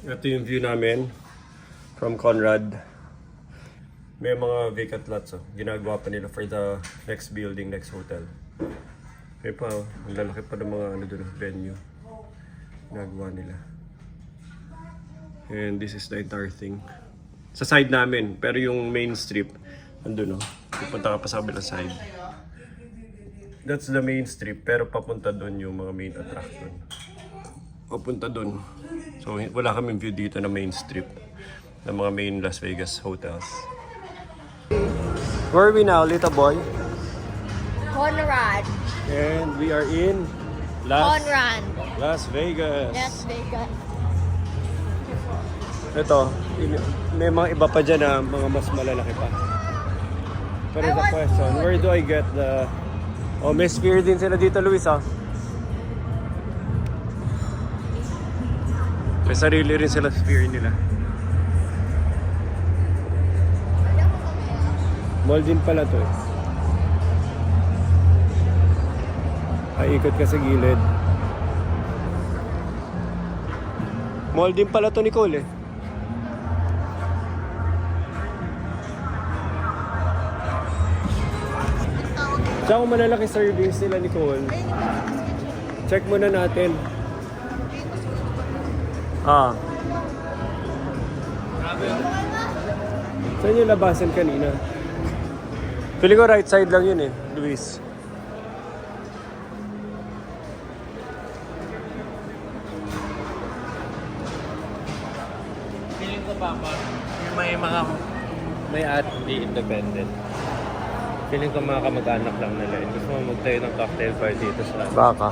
Ito yung view namin from Conrad. May mga vacant lots ginagawa pa nila for the next building, next hotel. May pa ang lalaki pa ng mga doon, venue. Ginagawa nila. And this is the entire thing. Sa side namin, pero yung main strip, andun pupunta ka pa sa kabilang side. That's the main strip, pero papunta doon yung mga main attraction. Papunta doon. So wala kaming view dito na main strip ng mga main Las Vegas hotels. Where are we now, little boy? Conrad. And we are in Conrad. Las Vegas. Las Vegas. Ito, may mga iba pa dyan na mga mas malalaki pa. Pero the question, where do I get the... Oh, may sphere din sila dito, Luis, May sarili rin sila sphere nila. Mall din pala to Ikot ka sa gilid. Mall din pala to, Nicole Tsaka kung malalaki servings nila, Nicole. Check muna natin. Saan yung labasan kanina? Feeling ko right side lang yun Luis. Feeling ko Papa, yung may at hindi independent. Feeling ko mga kamag-anak lang nila. Gusto mo magtayo ng cocktail party dito sa... Baka.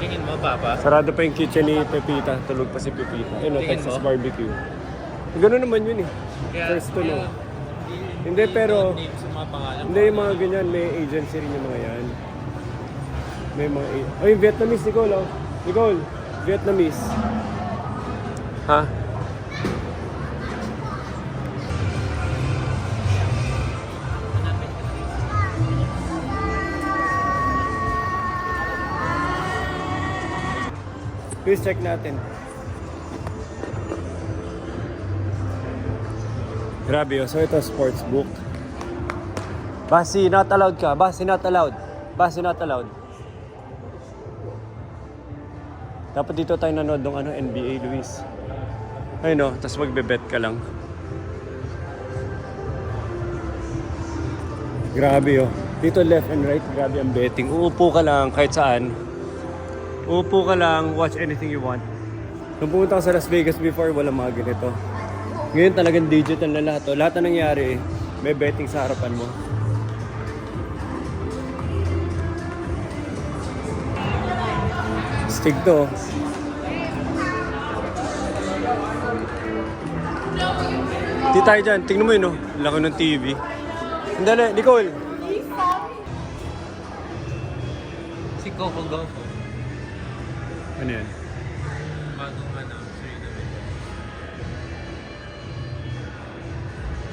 Tingin mo, Papa? Sarado pa yung kitchen ni Pepita. Tulog pa si Pepita. Texas mo? barbecue. Ganun naman yun First to know. Hindi, pero... Sa mga pangalan. Hindi, yung mga ganyan. May agency rin yung mga yan. May mga... Yung Vietnamese, Nicole Nicole, Vietnamese. Please check natin. Grabe so ito sports book. Basi, not allowed ka. Basi, not allowed. Basi, not allowed. Dapat dito tayo nanood ng NBA, Luis. Ayun tapos magbe-bet ka lang. Grabe Dito left and right, grabe ang betting. Uupo ka lang kahit saan. Upo ka lang, watch anything you want. Nung pumunta ko sa Las Vegas before, walang mga ganito. Ngayon talagang digital na lahat. Lahat na nangyari, may betting sa harapan mo. Stig to. Di tayo dyan. Tingnan mo yun laki ng TV. Andali, Nicole. Si Coco Gaucho. Ano yan? Bagong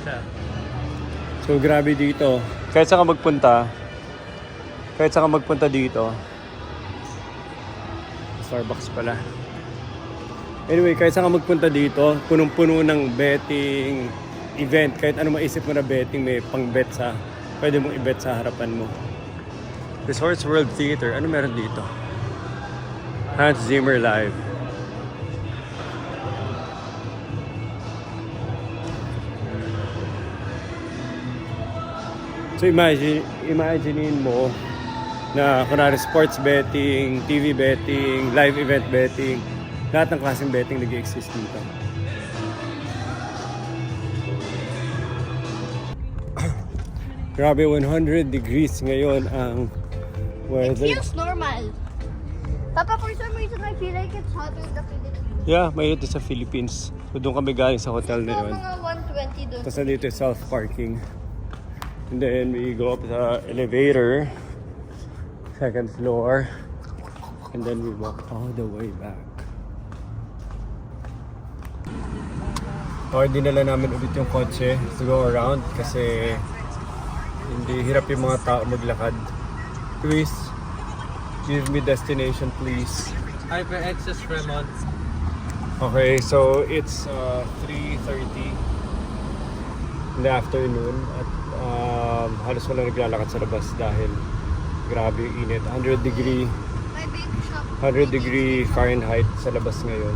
siya. So grabe dito. Kahit saan ka magpunta dito. Starbucks pala. Anyway, kahit saan ka magpunta dito, punong-puno ng betting event. Kahit ano maisip mo na betting, may pang-bet pwede mong i-bet sa harapan mo. Resorts World Theater. Ano meron dito? Hans Zimmer Live. So imaginein mo na kunwari sports betting, TV betting, live event betting, lahat ng klaseng betting nag-exist dito. Grabe, 100 degrees ngayon ang weather. It feels normal. Papa, for some reason, I feel like it's hotter in the Philippines. Yeah, may ito sa Philippines. So doon kami galing sa hotel na yun. Mga 120 doon. Tapos nandito yung self-parking. And then we go up sa elevator. Second floor. And then we walk all the way back. Dinala namin ulit yung kotse to go around kasi hindi hirap yung mga tao maglakad. Luis, Give me destination, please. HyperX is Fremont. Okay, so it's 3:30 in the afternoon at halos wala naglalakad sa labas dahil grabe yung init. 100 degree Fahrenheit sa labas ngayon.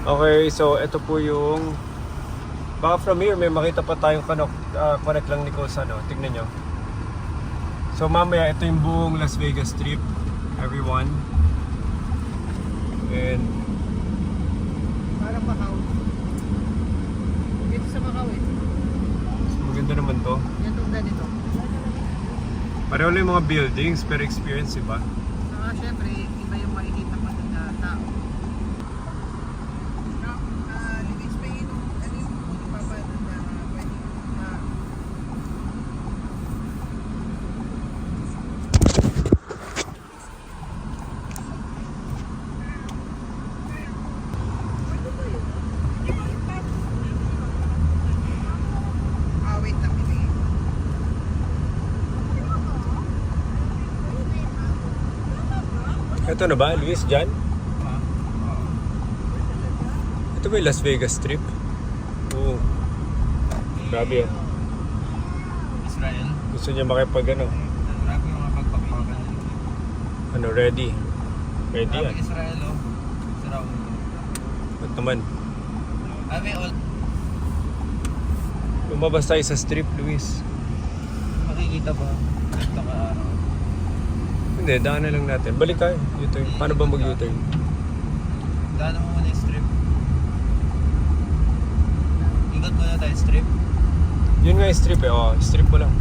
Okay, so ito po yung baka from here may makita pa tayong connect lang ni Kosa, no? Tignan nyo. So mamaya ito yung buong Las Vegas Strip, everyone. And Parang Macau. Dito sa Macau eh. maganda naman to. Yan itong ganito. Pareho lang yung mga buildings pero experience, diba? Saka syempre, iba yung makikita mo na tao. Limits pa yun, ano yung papanan na pwede wait lang, pinigil. Ito na ba, Luis, dyan? Ito ba yung Las Vegas Strip? Oo. Grabe, oh. Israel. Gusto niya makipag ano? Grabe yung mga pagpapakan. Ano, ready? Ready yan. Israel, oh. Sarap. Ba't naman? Abi, all. Lumabas tayo sa strip, Luis. Makikita ba? Ito ka araw. Hindi, daanan lang natin. Balik tayo. U-turn. Paano ba mag-U-turn? Gano'n mo muna yung strip? Ikot muna tayo strip? Yun nga yung strip eh. Oh, strip mo lang.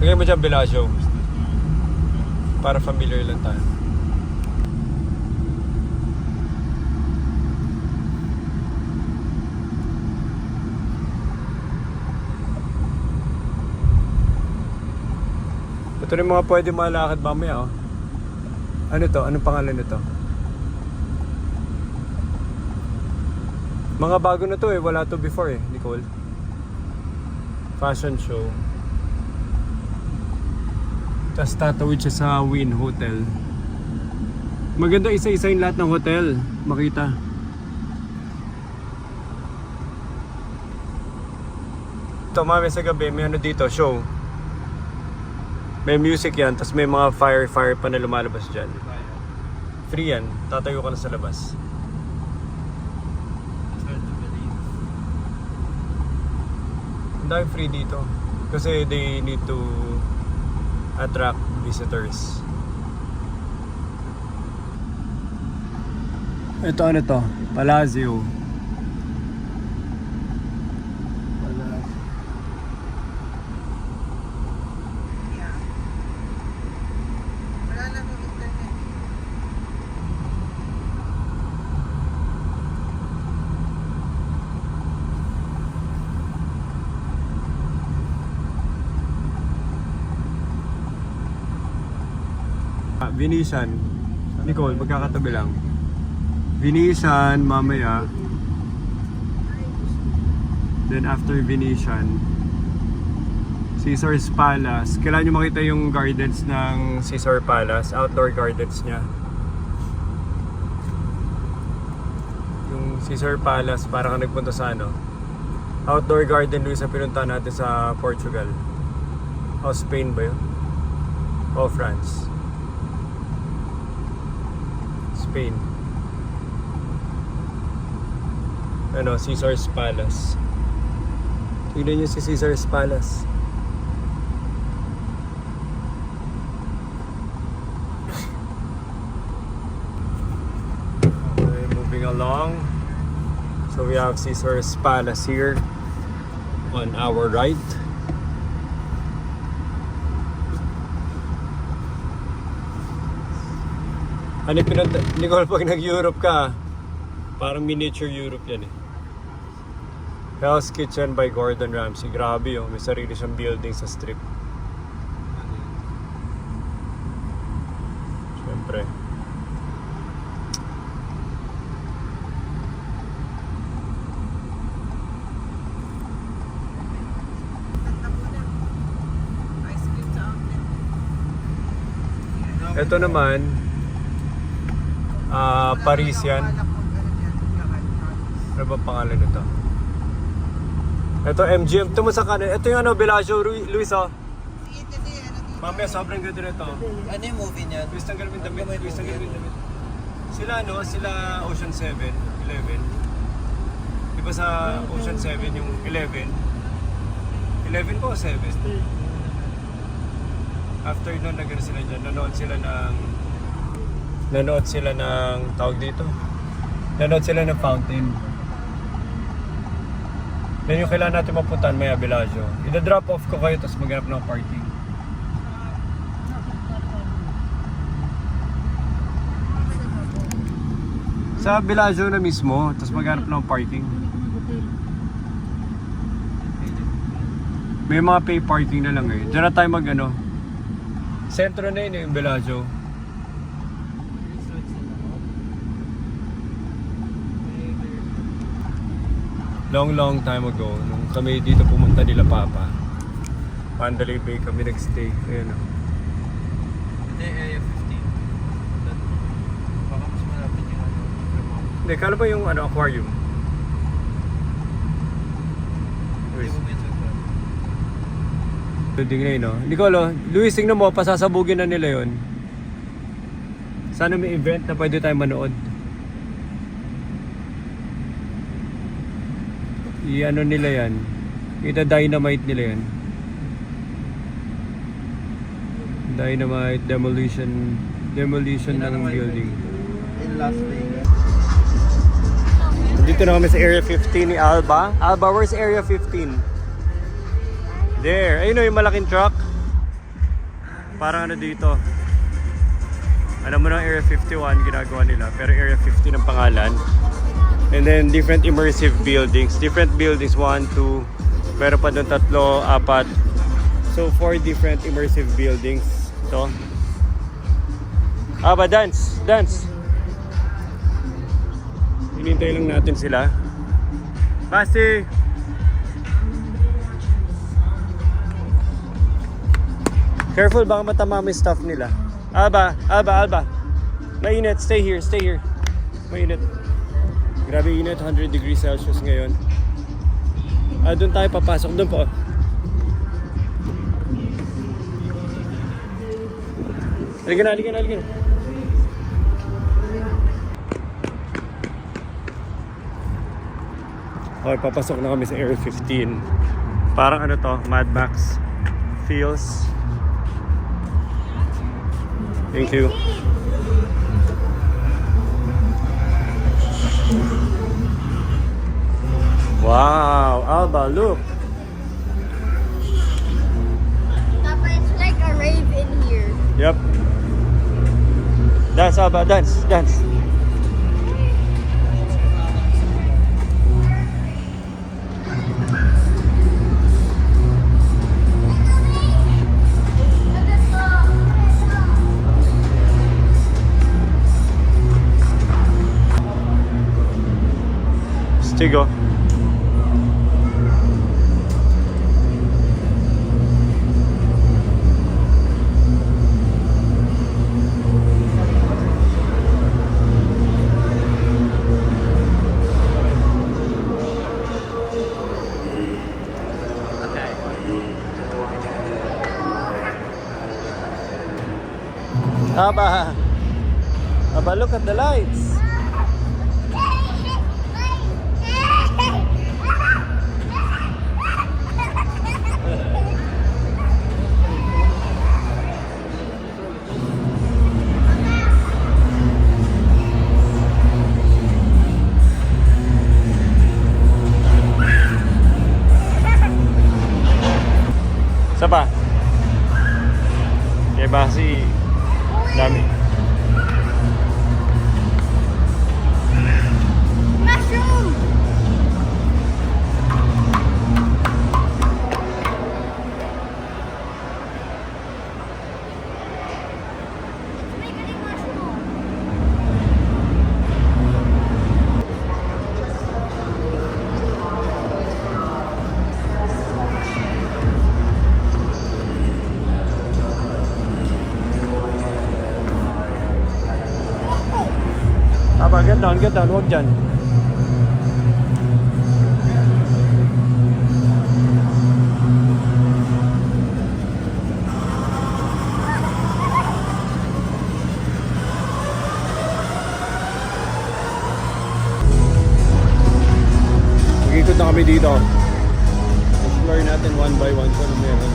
Lagay mo dyan Bellagio. Para familiar lang tayo. Ito rin mga pwede malakad mamaya, oh. Ano to? Anong pangalan nito? Mga bago na to eh. Wala to before eh, Nicole. Fashion show. Tapos tatawid siya sa Wynn Hotel. Maganda isa-isa yung lahat ng hotel. Makita. Ito mami sa gabi, may ano dito, show. May music yan, tapos may mga fire pa na lumalabas dyan. Free yan, tatayo ka na sa labas. It's hard to believe. Ang dami free dito. Kasi they need to attract visitors. Ito ano to? Palazzo. Wala na akong internet. Venetian. Nicole, magkakatabi lang. Venetian, mamaya. Then after Venetian, Caesar's Palace. Kailangan nyo makita yung gardens ng Caesar Palace. Outdoor gardens niya. Yung Caesar Palace, parang ka nagpunta sa ano. Outdoor garden doon sa pinunta natin sa Portugal. O Spain ba yun? O France? Spain. Ano, Caesar's Palace. Tignan nyo si Caesar's Palace. Okay, moving along. So we have Caesar's Palace here on our right. Ano pinunta? Nicole, pag nag-Europe ka, parang miniature Europe yan eh. Hell's Kitchen by Gordon Ramsay. Grabe yun. May sarili siyang building sa strip. Siyempre. Ito naman, Parisian. Ano ba pangalan nito? Ito MGM. Ito mo sa kanan. Ito yung ano, Bellagio, Luis oh. Mamaya sobrang ganda nito. Ano yung movie niyan? Luis, tanggal mo yung damit. Luis, tanggal mo yung damit. Sila ano, sila Ocean 7, 11. Diba sa Ocean 7 yung 11? 11 po o 7? After nun, nagano sila dyan. Nanood sila ng tawag dito. Nanood sila ng fountain. Then yung kailangan natin mapuntahan, Maya Bellagio. Ida-drop off ko kayo, tapos maghanap ng parking. Sa Bellagio na mismo, tapos maghanap ng parking. May mga pay parking na lang eh. Diyan na tayo mag ano. Sentro na yun yung Bellagio. Long time ago, nung kami dito pumunta nila Papa. Mandalay Bay kami nagstay. Ayan o. Ito yung Area 15. Baka mas malapit yung ano. Hindi, kala ba yung ano, aquarium? Hindi mo mention ba? Building na yun, no? Nicolo, Luis, tingnan mo, pasasabugin na nila yun. Sana may event na pwede tayo manood. I-ano nila yan. Ita-dynamite nila yan. Dynamite, demolition ng building. In Las Vegas. Dito na kami sa Area 15 ni Alba. Alba, where's Area 15? There. Ayun o, yung malaking truck. Parang ano dito. Alam mo na Area 51 ginagawa nila. Pero Area 50 ang pangalan. And then different immersive buildings. Different buildings, 1, 2. Pero pa doon 3, 4. So 4 different immersive buildings. Ito. Alba, dance! Dance! Hinintay lang natin sila. Basti! Careful, baka matama may stuff nila. Alba! Mainit, stay here. Mainit. Grabe init, 100 degrees Celsius ngayon. Doon tayo papasok, doon po. Halika na. Okay, papasok na kami sa Area 15. Parang ano to, Mad Max feels. Thank you. Wow, Alba, look. Papa, it's like a rave in here. Yep. Dance, Alba, dance. Stigo. Aba, look at the lights. Sapa? Kaya basi dami. Mushroom! Make a mushroom. get down, huwag dyan. Mag-ikot na kami dito. Explore natin one by one kung ano meron.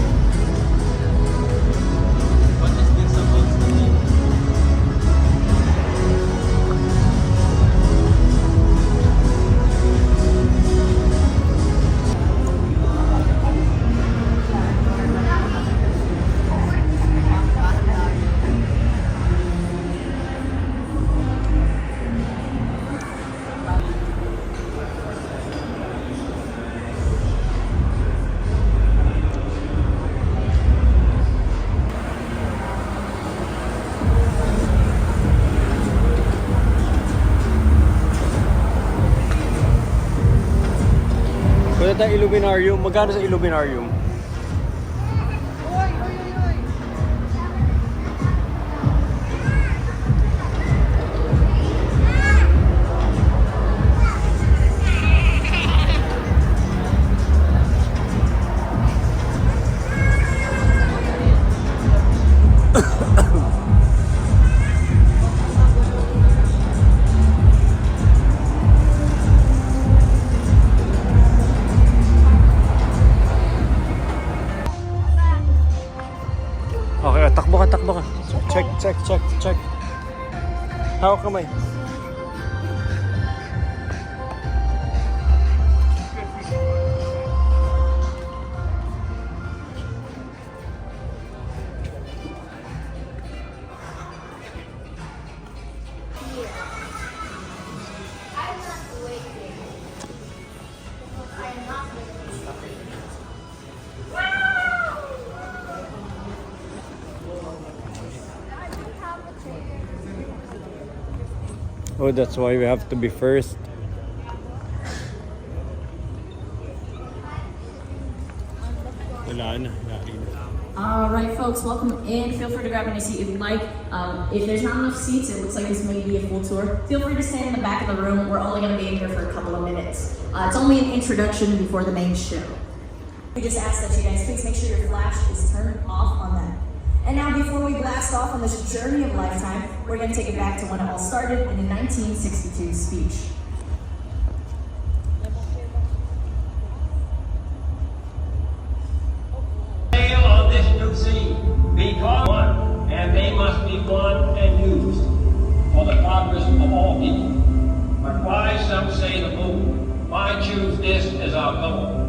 What is this supposed to be? Punta tayo Illuminarium. Magkano sa Illuminarium? Oy, oy, oy, oy. Okay, takbo ka, takbo ka. Check, check, check, check. Hawak kamay. Oh, that's why we have to be first. Wala na, narin. All right, folks, welcome in. Feel free to grab any seat if you'd like. If there's not enough seats, it looks like this may be a full tour. Feel free to stand in the back of the room. We're only going to be in here for a couple of minutes. It's only an introduction before the main show. We just ask that you guys please make sure your flash is turned off on that. And now, before we blast off on this journey of lifetime, we're going to take it back to when it all started in a 1962 speech. Sail on this new sea, because one, and they must be won and used for the progress of all people. But why, some say, the moon? Why choose this as our goal?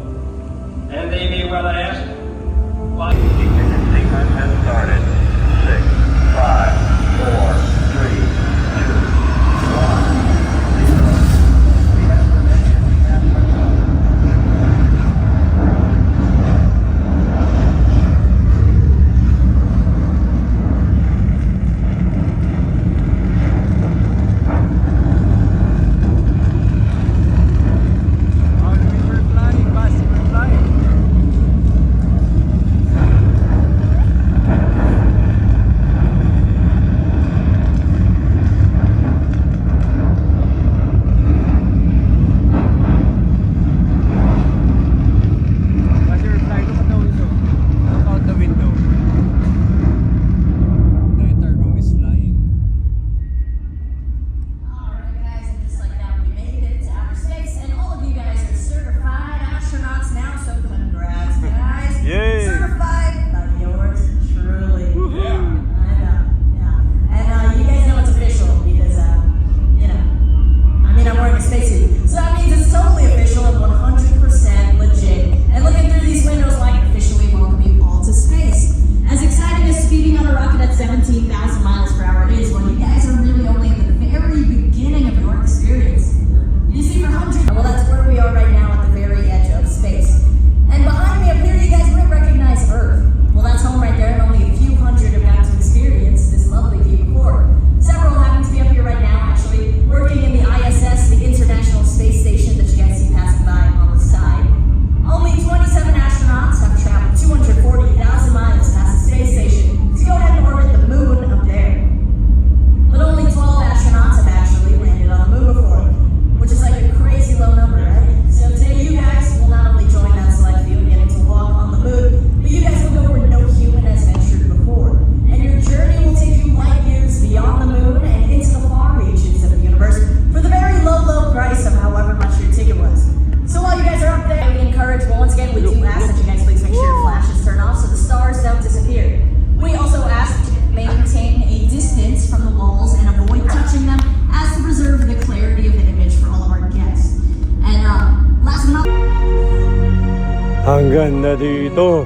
And they may well ask, why? Ignition sequence has started. 6, 5, 4, 3, 2, 1, 0. We have permission. We have permission. We're flying, Basti, we're flying. Ang ganda dito.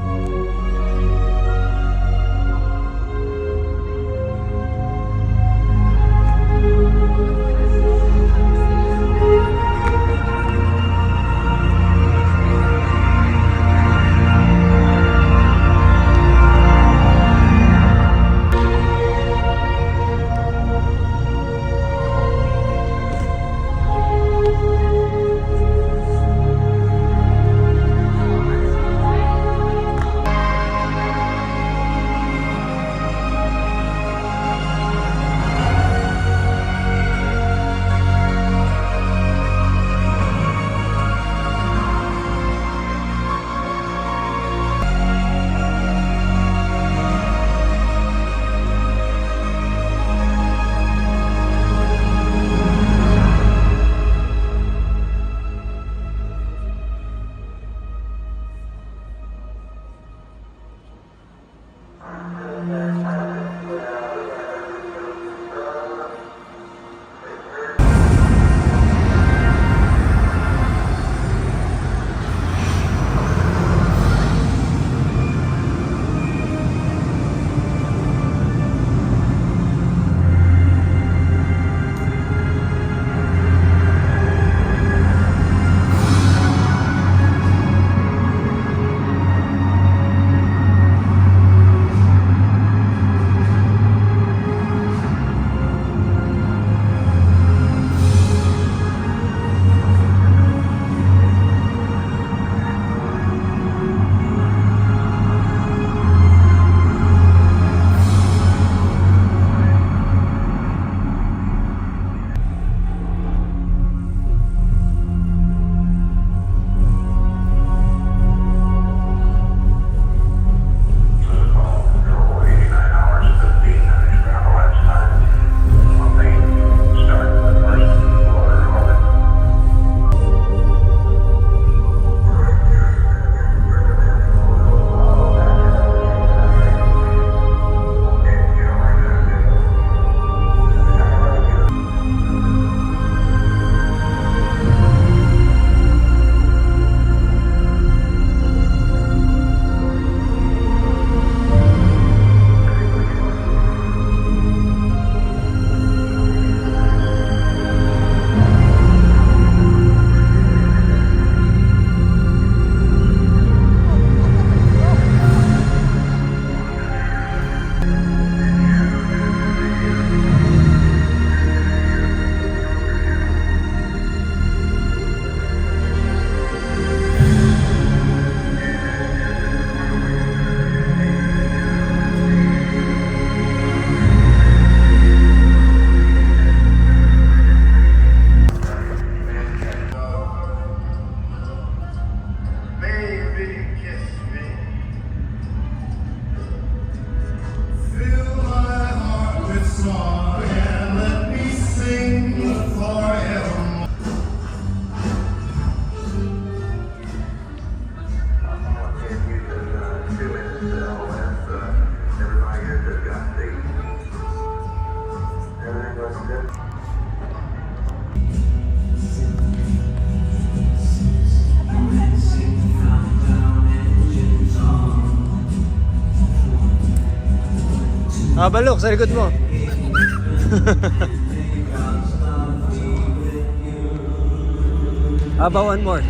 Balok, sa likod mo. Aba, one more.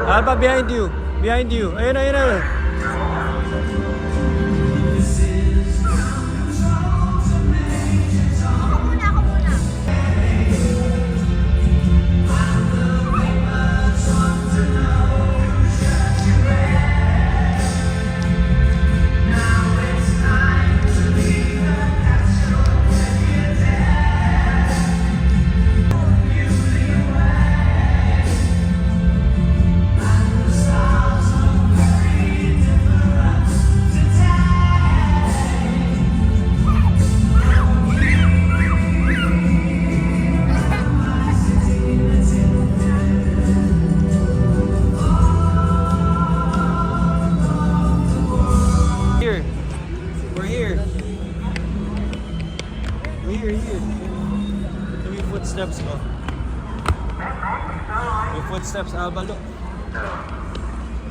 Aba, behind you. Behind you. Ayun na, ayun na. Ako muna. Here. Ito yung footsteps ko. Your footsteps, Alba, look.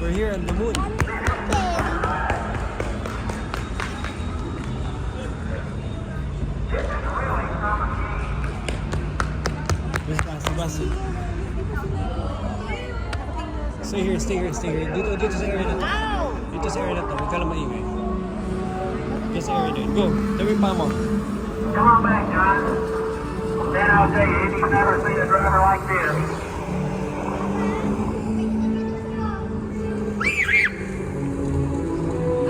We're here on the moon. Basi. Stay here, stay here, stay here. Dito sa area na to. Dito sa area na to. Huwag ka lang maingay. Dito sa area na yun. Go. Tabi pa mo. Come on back, John. Man, I'll tell you, he's never seen a driver like this.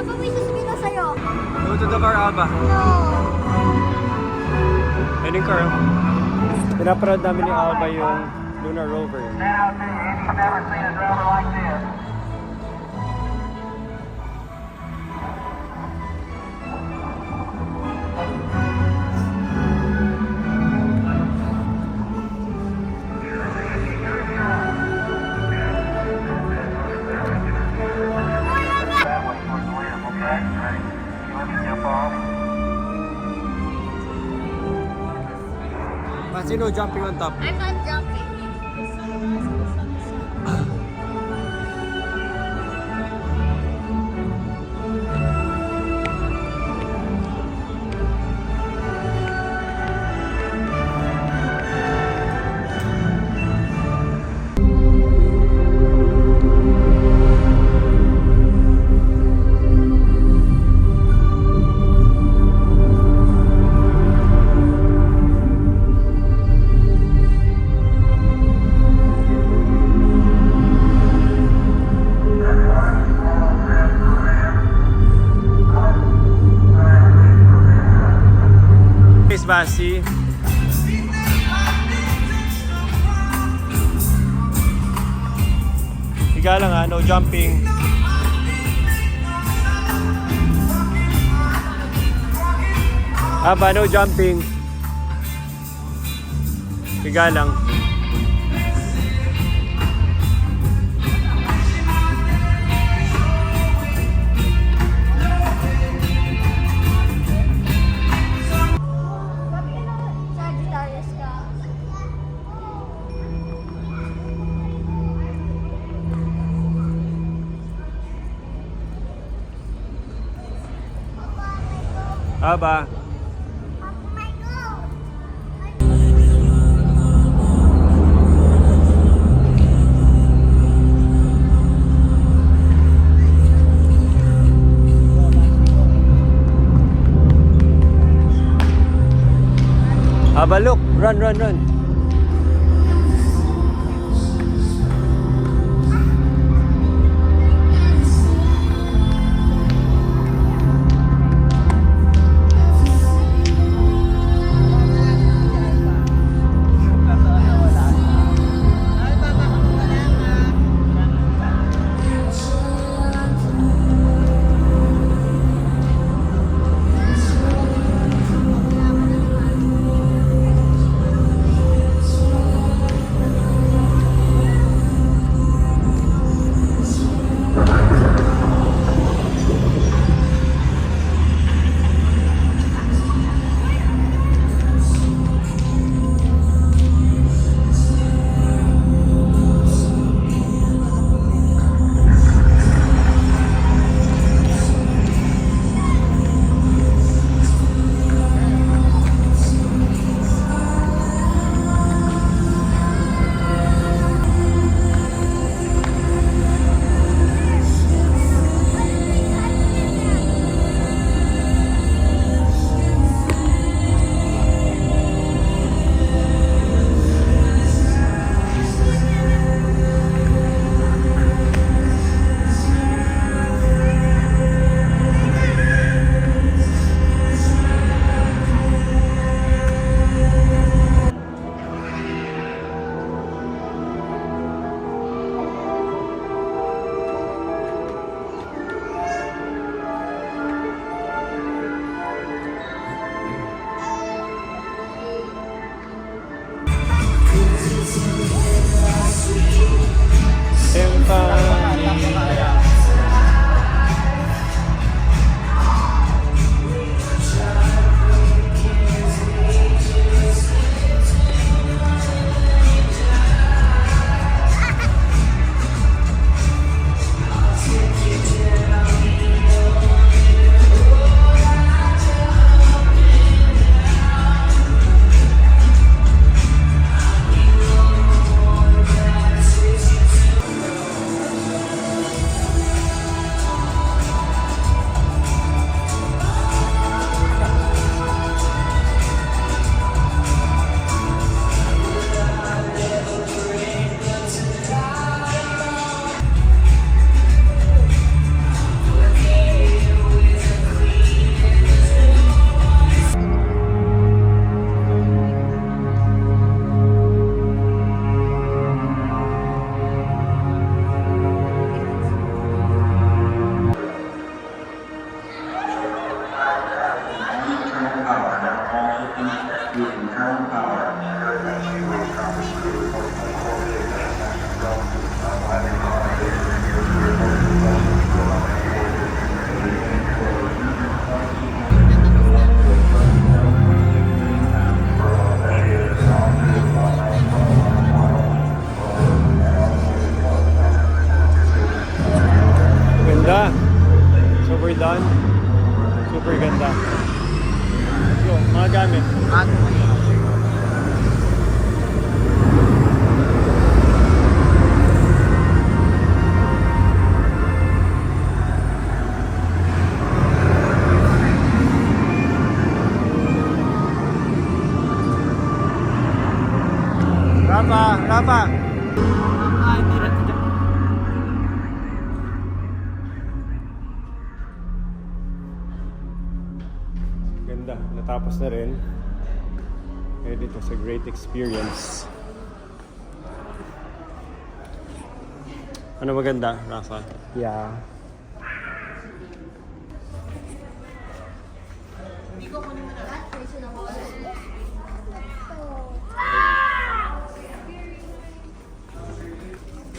Papa, may sasabihin na sa'yo. Go to the car, Alba. No. Ayun yung car. Pinaparad namin ni Alba yung Lunar Rover. Man, I'll tell you, he's never seen a driver like this. That way towards the limb, okay? Ready? You let me jump off. Basi no jumping on top. I'm not jumping. Miss Basi. Higa lang ha, no jumping. Aba, no jumping. Higa lang. Sagittarius ka. Aba. Aba, look. Run, run, run. Rafa! Ganda, natapos na rin. Ready to sa great experience. Ano maganda, Rafa? Yeah.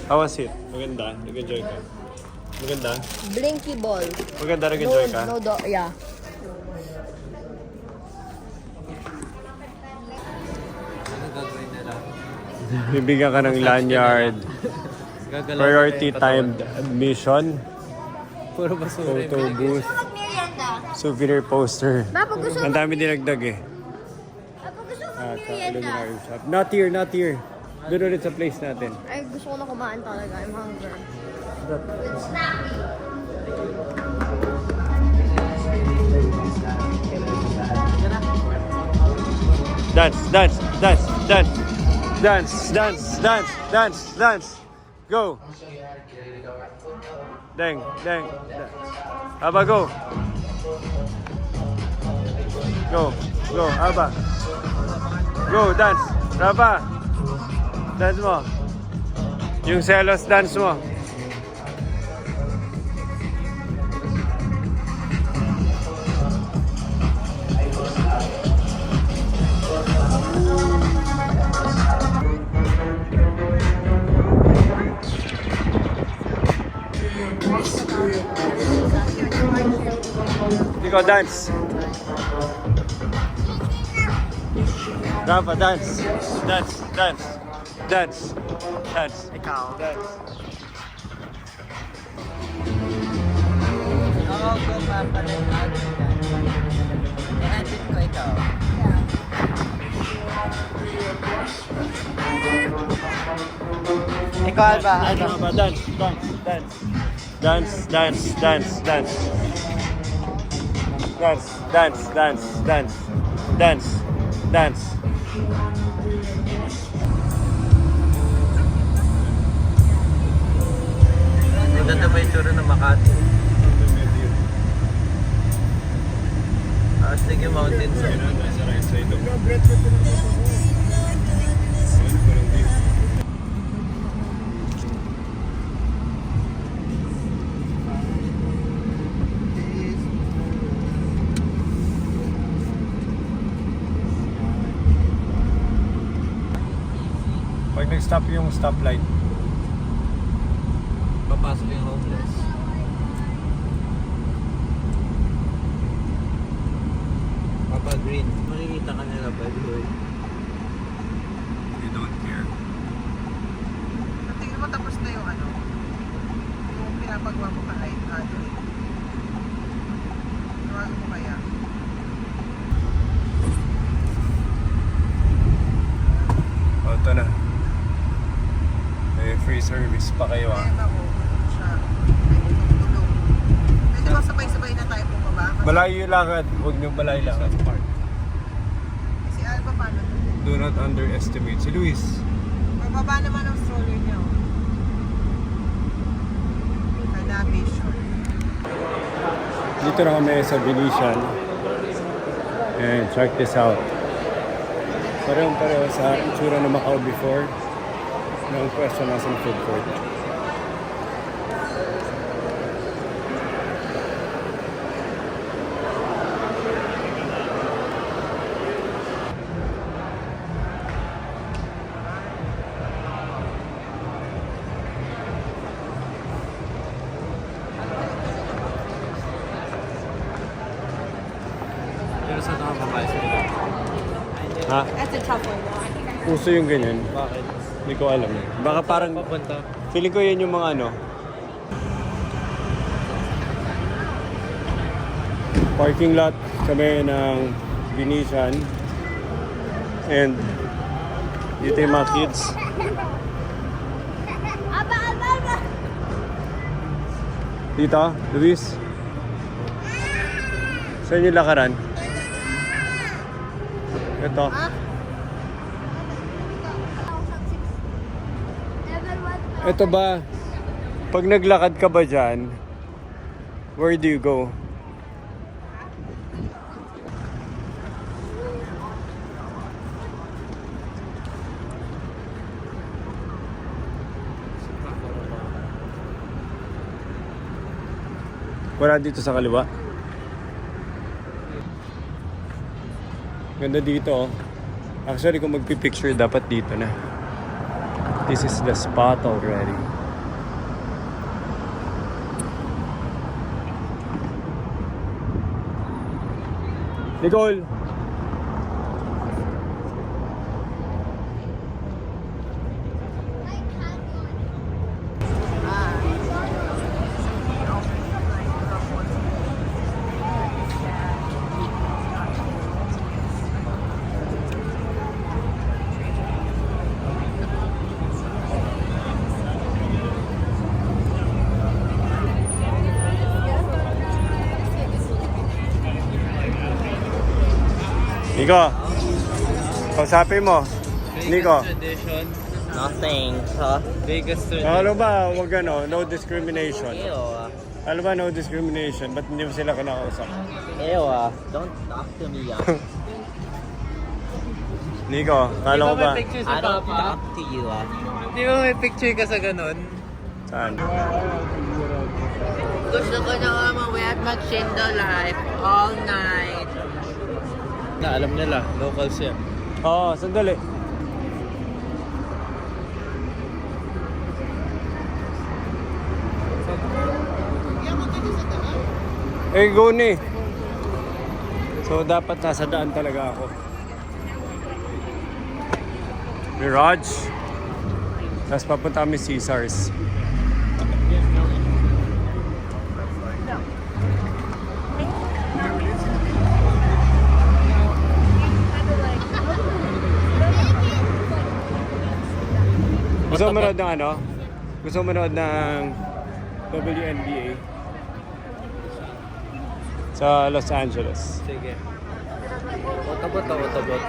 How was it? Maganda? Nag-enjoy ka? Maganda? Blinky ball. Maganda, nag-enjoy ka? Yeah. Ano gagawin nila? Bibigyan ka ng lanyard. Priority timed admission. Puro basura. Photo booth. Merienda. Souvenir poster. Papa, gusto Ang dami dinagdag eh. Papa, gusto mo Sa merienda. Illuminary shop. Not here, not here. Doon ulit sa place natin. Ay, gusto ko na kumain talaga. I'm hungry. With snacky. Dance, dance, dance, dance. Dance, dance, dance, dance, dance. Go. Dang, dang, dang. Aba, go. Go, go, Aba. Go, dance. Rafa. Dance mo. Yung selos dance mo. Ikaw, dance. Rafa, dance. Dance, dance. Dance. Dance. Ikaw. Dance. Oo, go Papa. I-edit ko ikaw. Ikaw, Alba. Rafa, dance, dance, dance. Dance, dance, dance, dance. Dance, dance, dance, dance. Dance, dance. Maganda ba yung tsura ng Makati? Astig yung mountains. Nasa right side of Pag nag-stop yung stoplight, Papasok yung homeless. Papa Green. Makikita ka nila by the way. you don't care. Tingnan mo tapos na yung ano, yung pinapagawa mo ka light adult. Gawa mo kaya? O, ito na. May free service pa kayo ah. Kaya ako, siya, ay tutulong. Pwede ba sabay-sabay na tayo bumaba? Malayo yung lakad. Huwag niyong malayo lakad. Si Alba paano? Do not underestimate si Luis. Bababa naman ang stroller niya. Oh. Hanabi siya. Dito na kami sa Venetian. And check this out. Parehong-pareho sa itsura ng Macau before. Ng pwesto nasa food court. Pero saan ako papasok nila? Ha? That's a tough one. Puso yung ganyan. Bakit? Hindi ko alam eh. Baka parang, Papunta. feeling ko yan yung mga ano. Parking lot kami ng Venetian. And dito yung mga kids. Aba. Dito, Luis. Saan yung lakaran? Ito. Ito ba, pag naglakad ka ba dyan, where do you go? Wala dito sa kaliwa. Ganda dito oh. Actually kung magpipicture dapat dito na. This is the spot already. Nicole! Nico, kausapin mo. Nico. Tradition. Nothing, huh? Vegas tradition. Ano ba, wag ano, no discrimination. Ew, Ano ba, no discrimination? Ba't hindi mo sila kinakausap? ew, don't talk to me, Nico, kala ko ba? May picture I sa don't Papa? talk to you, Di ba may picture ka sa ganun? Saan? Gusto ko na nga mawiyat mag-shindo life all night. Na alam nila, local siya. Oo, sandali. Eh, go ni. So, dapat nasa daan talaga ako. Mirage. Tapos papunta kami Caesars. Gusto mo manood ng ano? Gusto mo manood ng WNBA? Sa Los Angeles. Sige. Otabot.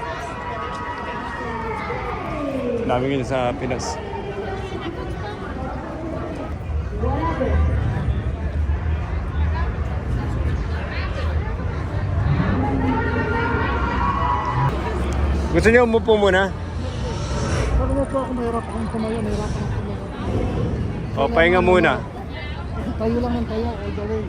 Dami yun sa Pinas. Gusto niyo umupo muna? Pag umupo ako, mahirap akong tumayo. O, pahinga muna. Tayo lang ng tayo, all the way.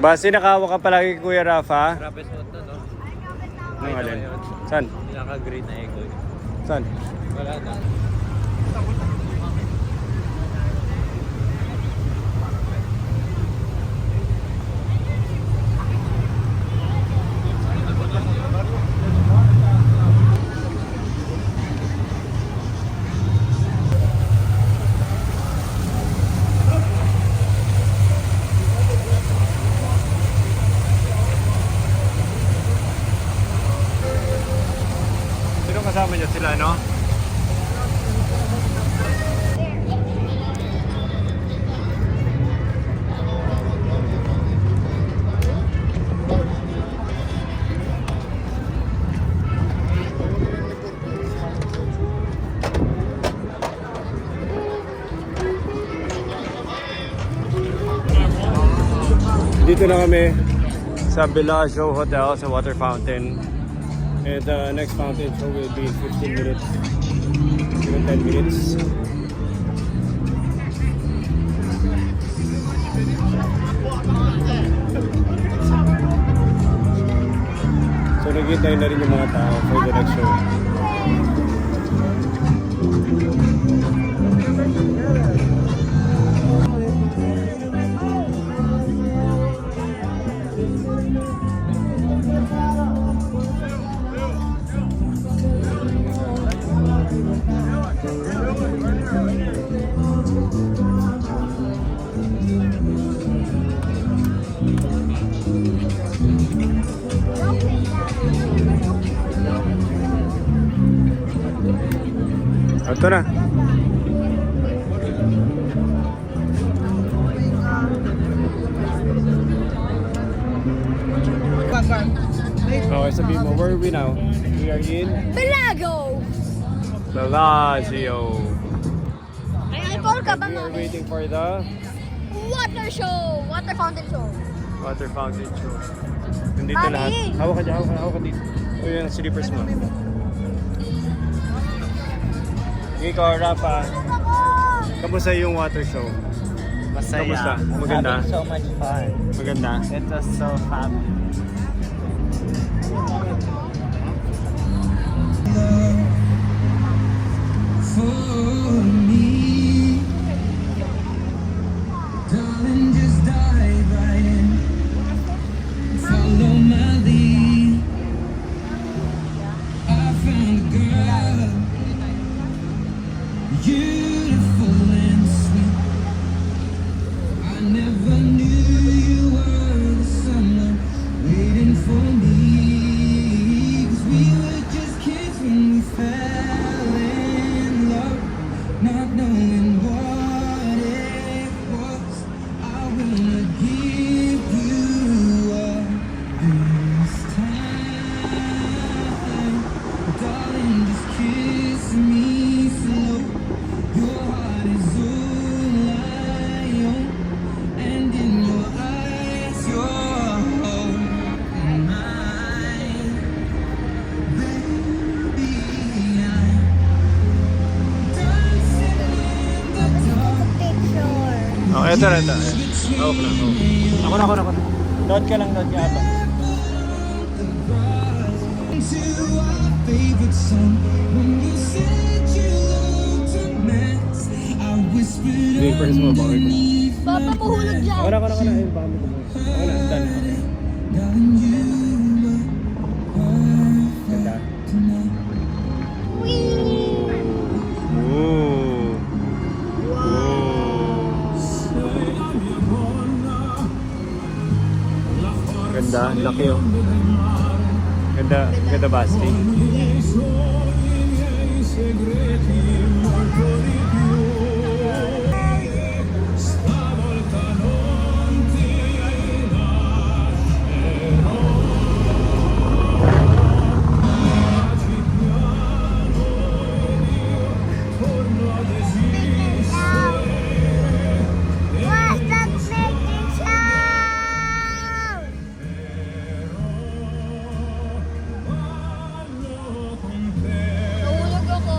Basi nakawa ka palagi Kuya Rafa. Grabe suot na, no? Anong alin? Saan? Pinaka-green na echo. Saan? Wala na. Sino kasama niyo sila, no? Dito na kami sa Bellagio Hotel sa water fountain. And the next fountain show will be in 15 minutes, even 10 minutes. Naghihintay na rin yung mga tao for the next show. Ito na. Okay, sabihin mo, where are we now? We are in Balago! Bellagio. Ay, ka ba, We are mami? waiting for the Water show! Water fountain show. water fountain show. Nandito Mami! lahat. Hawak ka dyan, hawak ka dito. O yan, slippers mo. Ikaw, Rafa. Kamusta yung water show? Masaya. Kamusta? Maganda? Having so much fun. Maganda? It was so happy. Oh, eto na, eto. Hawak na, hawak. Ako na. Note ka lang, note ka ata. Slippers mo, bakit mo? Papa, puhulog dyan. Ako na. Ayun, baka mo ko. Ako na, done. Ganda. Ooh. Ganda, laki oh. Ganda Basti. Nahulog ako.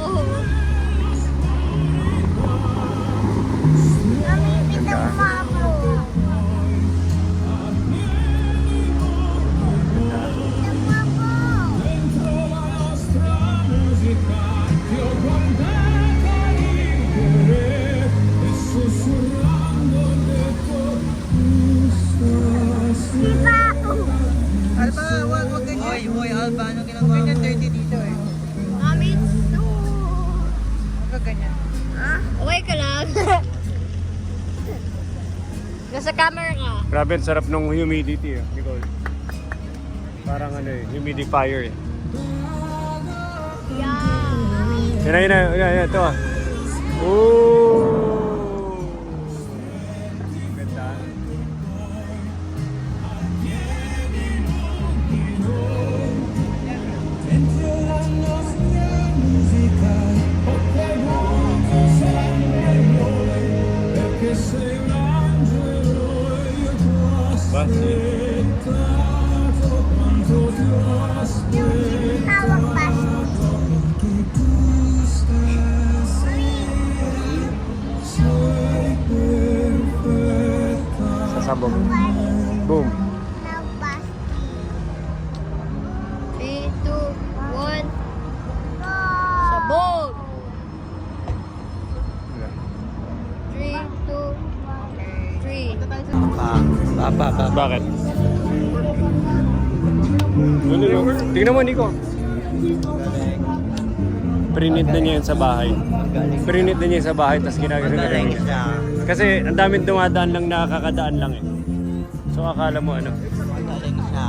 Alba, wag ganyan. Hoy, Alba, ano ginagawa mo? Ganyan dirty dito eh. Mami, no. Wag ganyan. Okay ka lang. Nasa camera ka. Grabe, ang sarap ng humidity eh, Nicole. Parang ano eh, humidifier eh. Yeah. Yan, ito ah. Ooh! Ganda. Basti. Tawag pa. Sasabog. Boom. Papa. Bakit? Tingnan mo, Nico. Prinit na niya yun sa bahay. Prinit na niya yun sa bahay, tapos ginagawa Magaling niya. siya. Kasi ang daming dumadaan lang, nakakadaan lang eh. So akala mo ano? Magaling siya.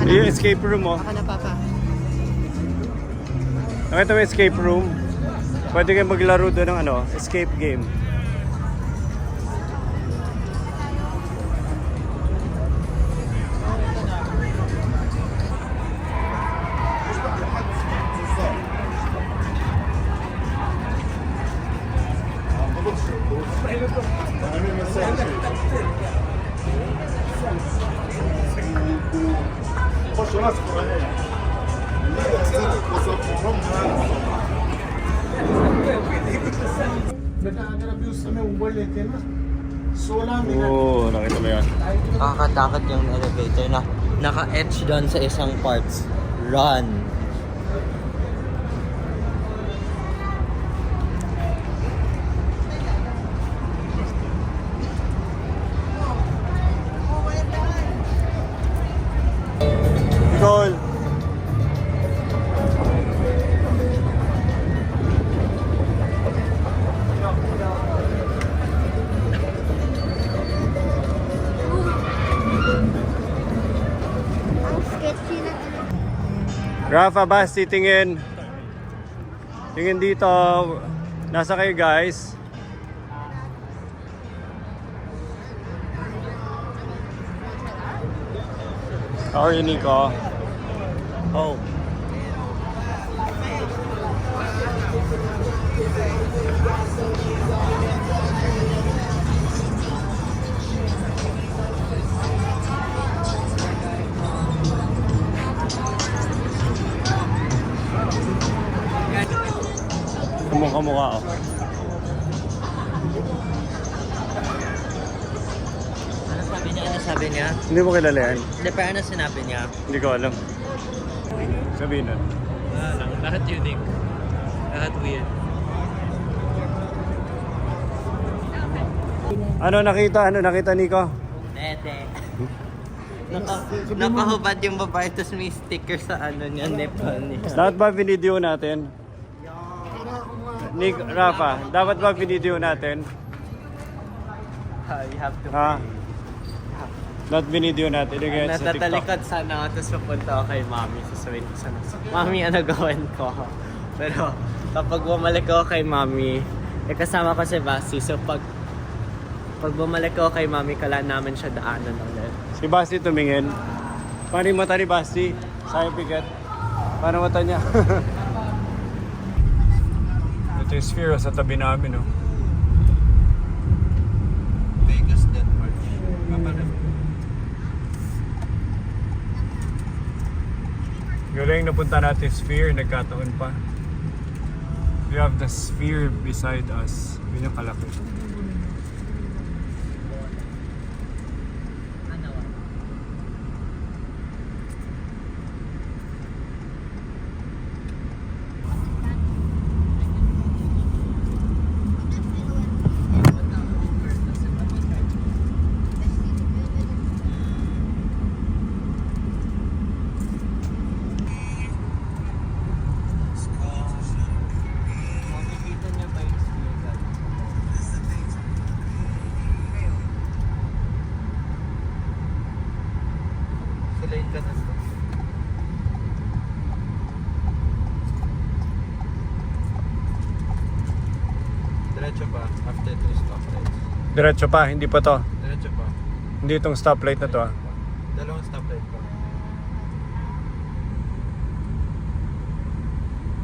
Yung escape room mo. Baka na, Papa. Nakita mo yung escape room? Pwede kayo maglaro doon ng ano, escape game. Oo, nakita mo yan. Nakakatakot yung elevator na naka-etch doon sa isang parts. Run. Nicole! Ang sketchy na ano. Rafa, Basti, tingin. Tingin dito. Nasa kayo guys. How are you, Nico? Oh. Kamukha-mukha oh. Ano sabi niya? Hindi mo kilala yan? Hindi, pero ano sinabi niya? Hindi ko alam. Sabihin na. Wala lang. Lahat unique. Lahat weird. Ano nakita Nico? Tete. Nakahubad yung babae, tapos may sticker sa ano niya, nipple niya. Dapat ba binideo natin? Rafa, dapat ba binideo natin? You have to Ha? Dapat binideo natin. Ilagay sa TikTok. natatalikod sana ako, tapos pupunta ako kay Mami. Sasabihin ko sana, Mami, ano gawin ko? Pero kapag bumalik ako kay Mami, kasama ko si Basti. So pag bumalik ako kay Mami, kala namin siya daanan ulit. Si Basti tumingin. Paano yung mata ni Basti? Sayang pigat. Paano mata niya? Ito yung sphere sa tabi namin, no? Vegas Denmark. Galing napunta natin sphere, nagkataon pa. We have the sphere beside us. Yun yung kalaki. Makikita niya ba yung sphere? Sulayin ka na ito. Diretso pa, after 3 stoplights. Diretso pa, hindi pa to. Diretso pa. Hindi itong stoplight na to ah. Dalawang stoplight pa.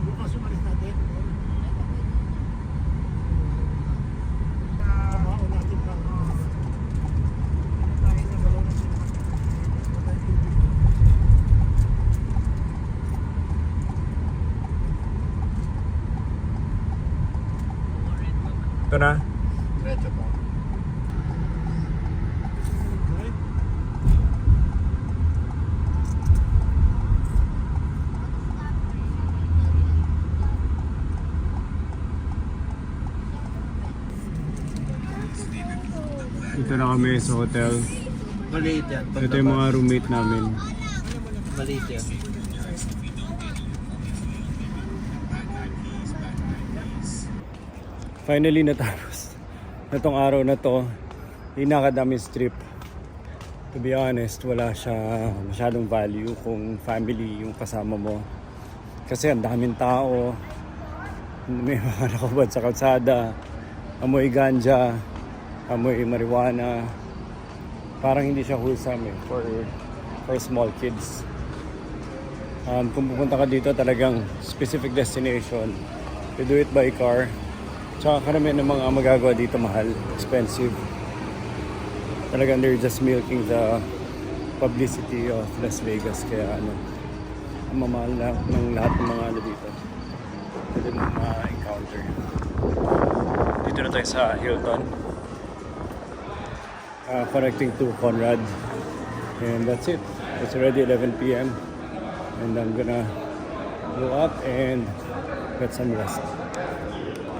Bukas umalis natin. Natin pa. Ito na. Diretso po. Ito na kami sa hotel. Maliit yan. Ito yung mga roommate namin. Maliit yan. Finally natapos na tong araw na to. Pinakadaming strip. To be honest, wala siya masyadong value kung family yung kasama mo. Kasi ang daming tao. May mga nakabad sa kalsada. Amoy ganja. Amoy marijuana. Parang hindi siya wholesome for small kids. Kung pupunta ka dito talagang specific destination, you do it by car. Tsaka karamihan ng mga magagawa dito mahal, expensive. Talagang they're just milking the publicity of Las Vegas. Kaya ang mamahal ng lahat ng mga dito. Pwede mo ma-encounter. Dito na tayo sa Hilton. Connecting to Conrad. And that's it. It's already 11 p.m. And I'm gonna go up and get some rest.